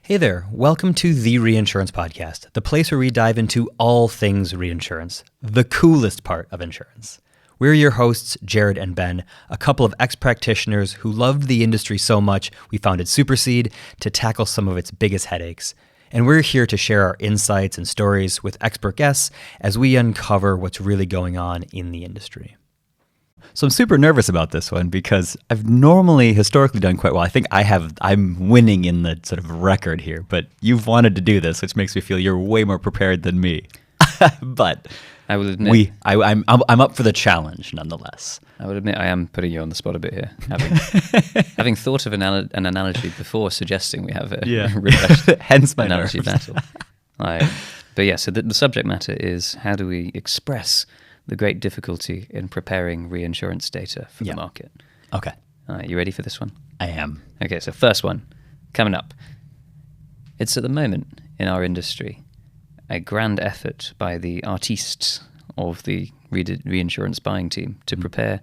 Hey there, welcome to the Reinsurance Podcast, the place where we dive into all things reinsurance, the coolest part of insurance. We're your hosts, Jared and Ben, a couple of ex-practitioners who loved the industry so much we founded Supercede to tackle some of its biggest headaches. And we're here to share our insights and stories with expert guests as we uncover what's really going on in the industry. So I'm super nervous about this one because I've historically done quite well. I think I'm winning in the sort of record here, but you've wanted to do this, which makes me feel you're way more prepared than me. But I will admit, I'm up for the challenge nonetheless. I would admit I am putting you on the spot a bit here, having thought of an analogy before suggesting we have a refreshed hence my analogy nerves. battle. But yeah, so the subject matter is how do we express the great difficulty in preparing reinsurance data for the market. Okay. You ready for this one? I am. Okay, so first one, coming up. It's at the moment in our industry a grand effort by the artistes of the reinsurance buying team to prepare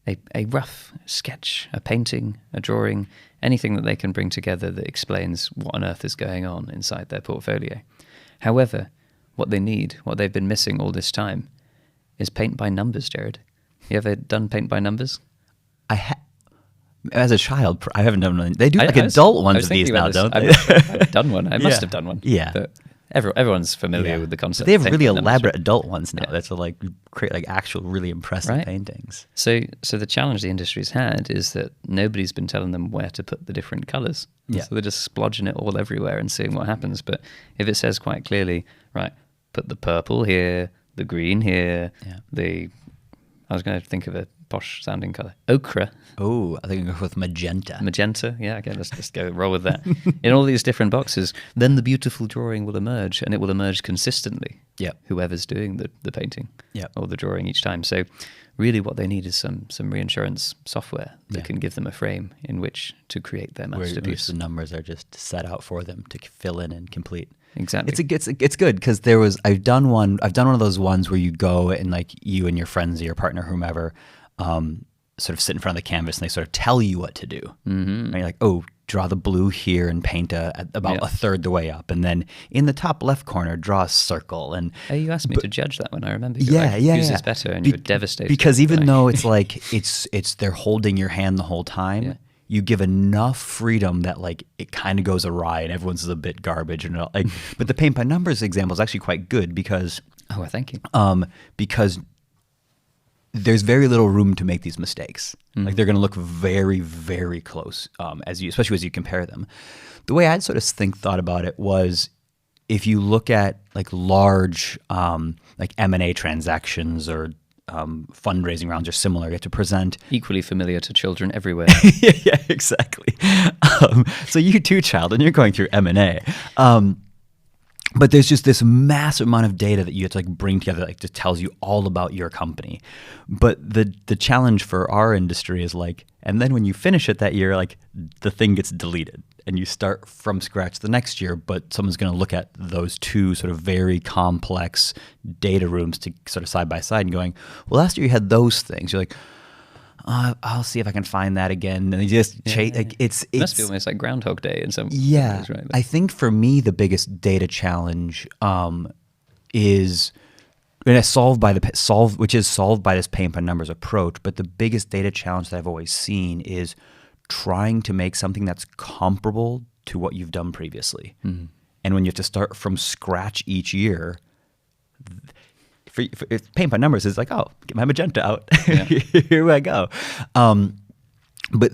a rough sketch, a painting, a drawing, anything that they can bring together that explains what on earth is going on inside their portfolio. However, what they need, what they've been missing all this time, is paint by numbers, Jared. You ever done paint by numbers? As a child, I haven't done one. They do adult ones of these now, don't they? I've done one. I must have done one. Yeah. But everyone's familiar with the concept. But they have really numbers, elaborate right? adult ones now. That's create actual really impressive paintings. So the challenge the industry's had is that nobody's been telling them where to put the different colours. Yeah. So they're just splodging it all everywhere and seeing what happens. But if it says quite clearly, right, put the purple here, the green here, I was going to think of a posh sounding colour. Ochre. Oh, I think I'm going to go with magenta. Magenta, yeah, okay, let's just go roll with that. In all these different boxes, then the beautiful drawing will emerge, and it will emerge consistently. Yeah. Whoever's doing the painting or the drawing each time. So really what they need is some reinsurance software that can give them a frame in which to create their masterpiece. Where the numbers are just set out for them to fill in and complete. Exactly. It's good because I've done one of those ones where you go and like you and your friends or your partner, whomever, sort of sit in front of the canvas and they sort of tell you what to do. Mm-hmm. And you're like, oh, draw the blue here and paint about a third the way up, and then in the top left corner draw a circle. And you asked me to judge that one. I remember. Use this better, and you were devastated because even though it's like it's they're holding your hand the whole time. Yeah. You give enough freedom that like it kind of goes awry and everyone's a bit garbage and like. But the paint by numbers example is actually quite good because thank you. Because there's very little room to make these mistakes. Like they're going to look very, very close especially as you compare them. The way I'd sort of thought about it was if you look at like large like M&A transactions or fundraising rounds are similar. You have to present equally familiar to children everywhere. yeah, exactly. So you too, child, and you're going through M&A. But there's just this massive amount of data that you have to like bring together that like just tells you all about your company. But the challenge for our industry is like, and then when you finish it that year, like the thing gets deleted and you start from scratch the next year, but someone's going to look at those two sort of very complex data rooms to sort of side by side and going, well, last year you had those things. You're like, I'll see if I can find that again. And they just it must be almost like Groundhog Day in some ways, right? I think for me the biggest data challenge is and it's solved by which is solved by this paint by numbers approach. But the biggest data challenge that I've always seen is trying to make something that's comparable to what you've done previously. Mm-hmm. And when you have to start from scratch each year, if paint by numbers is like, oh, get my magenta out. Yeah. Here I go. But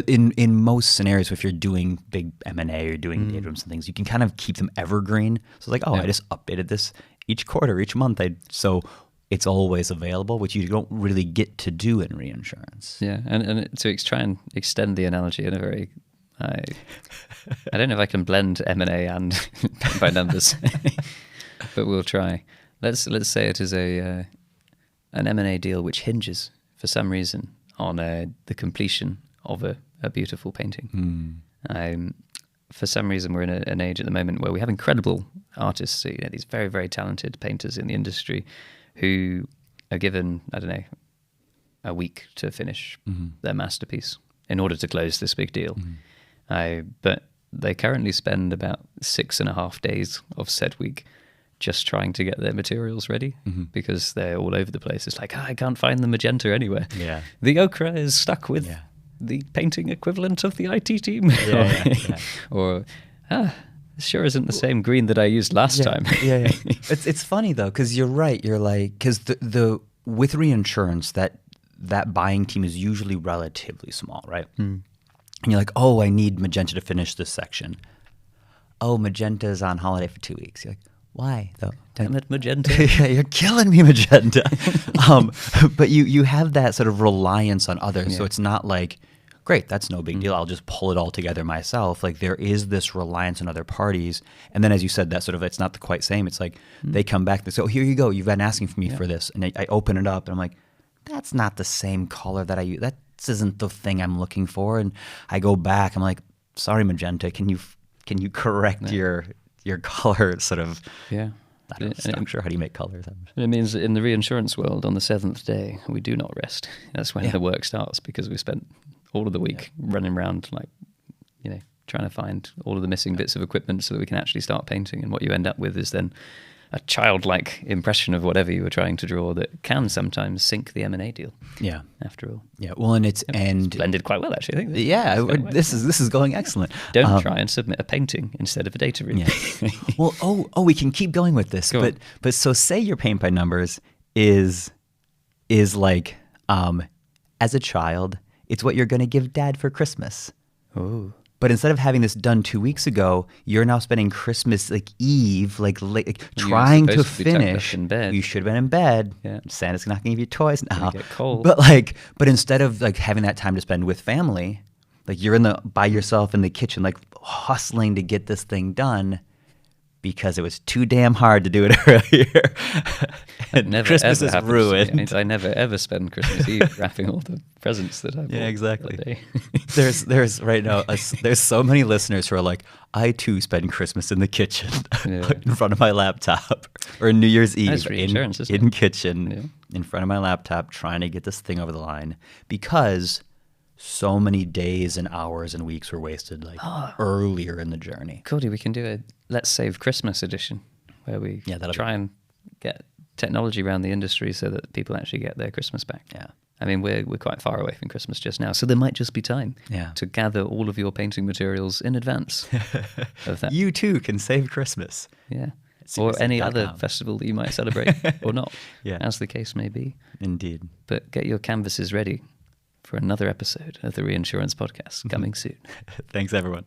in most scenarios, if you're doing big M&A or doing data rooms and things, you can kind of keep them evergreen. So it's like, I just updated this each quarter, each month. So it's always available, which you don't really get to do in reinsurance. Yeah, and to try and extend the analogy in a very, I don't know if I can blend M&A and paint by numbers. But we'll try. Let's say it is an M&A deal which hinges for some reason on the completion of a beautiful painting. For some reason, we're in an age at the moment where we have incredible artists, these very, very talented painters in the industry who are given, I don't know, a week to finish their masterpiece in order to close this big deal. But they currently spend about 6.5 days of said week just trying to get their materials ready because they're all over the place. It's like, I can't find the magenta anywhere. Yeah. The ochre is stuck with the painting equivalent of the IT team. Or, this sure isn't the same green that I used last time. It's funny though, because you're right. You're like, because the with reinsurance, that buying team is usually relatively small, right? And you're like, oh, I need magenta to finish this section. Oh, magenta is on holiday for 2 weeks. You're like, why though? Damn it, magenta. You're killing me, magenta. But you have that sort of reliance on others, so it's not like, great, that's no big deal. I'll just pull it all together myself. Like there is this reliance on other parties. And then as you said, that sort of, it's not the quite same. It's like they come back, they say, oh, here you go. You've been asking for me for this. And I open it up and I'm like, that's not the same color that I use. That isn't the thing I'm looking for. And I go back, I'm like, sorry, magenta, can you correct your color sort of structure? How do you make colors? It means that in the reinsurance world, on the 7th day, we do not rest. That's when the work starts, because we spent all of the week running around, like, trying to find all of the missing bits of equipment so that we can actually start painting. And what you end up with is then a childlike impression of whatever you were trying to draw that can sometimes sink the M&A deal. Yeah. After all. Yeah. Well, and it's blended quite well, actually. I think. This is going excellent. Don't try and submit a painting instead of a data read. Yeah. Well, we can keep going with this, but so say your paint by numbers is like, as a child, it's what you're going to give dad for Christmas. Oh. But instead of having this done 2 weeks ago, you're now spending Christmas Eve, trying to finish. In bed. You should have been in bed. Yeah. Santa's not going to give you toys now. Get cold. But instead of having that time to spend with family, you're by yourself in the kitchen, hustling to get this thing done because it was too damn hard to do it earlier. And Christmas is ruined. I never ever spend Christmas Eve wrapping all the presents that I bought. Yeah, exactly. That day. There's right now there's so many listeners who are like, I too spend Christmas in the kitchen in front of my laptop, or New Year's Eve in kitchen in front of my laptop trying to get this thing over the line because so many days and hours and weeks were wasted earlier in the journey. Cody, we can do a Let's Save Christmas edition where we try and get technology around the industry so that people actually get their Christmas back. Yeah. I mean, we're quite far away from Christmas just now, so there might just be time to gather all of your painting materials in advance of that. You too can save Christmas. Yeah. Or any other festival that you might celebrate or not, as the case may be. Indeed. But get your canvases ready for another episode of the Reinsurance Podcast coming soon. Thanks, everyone.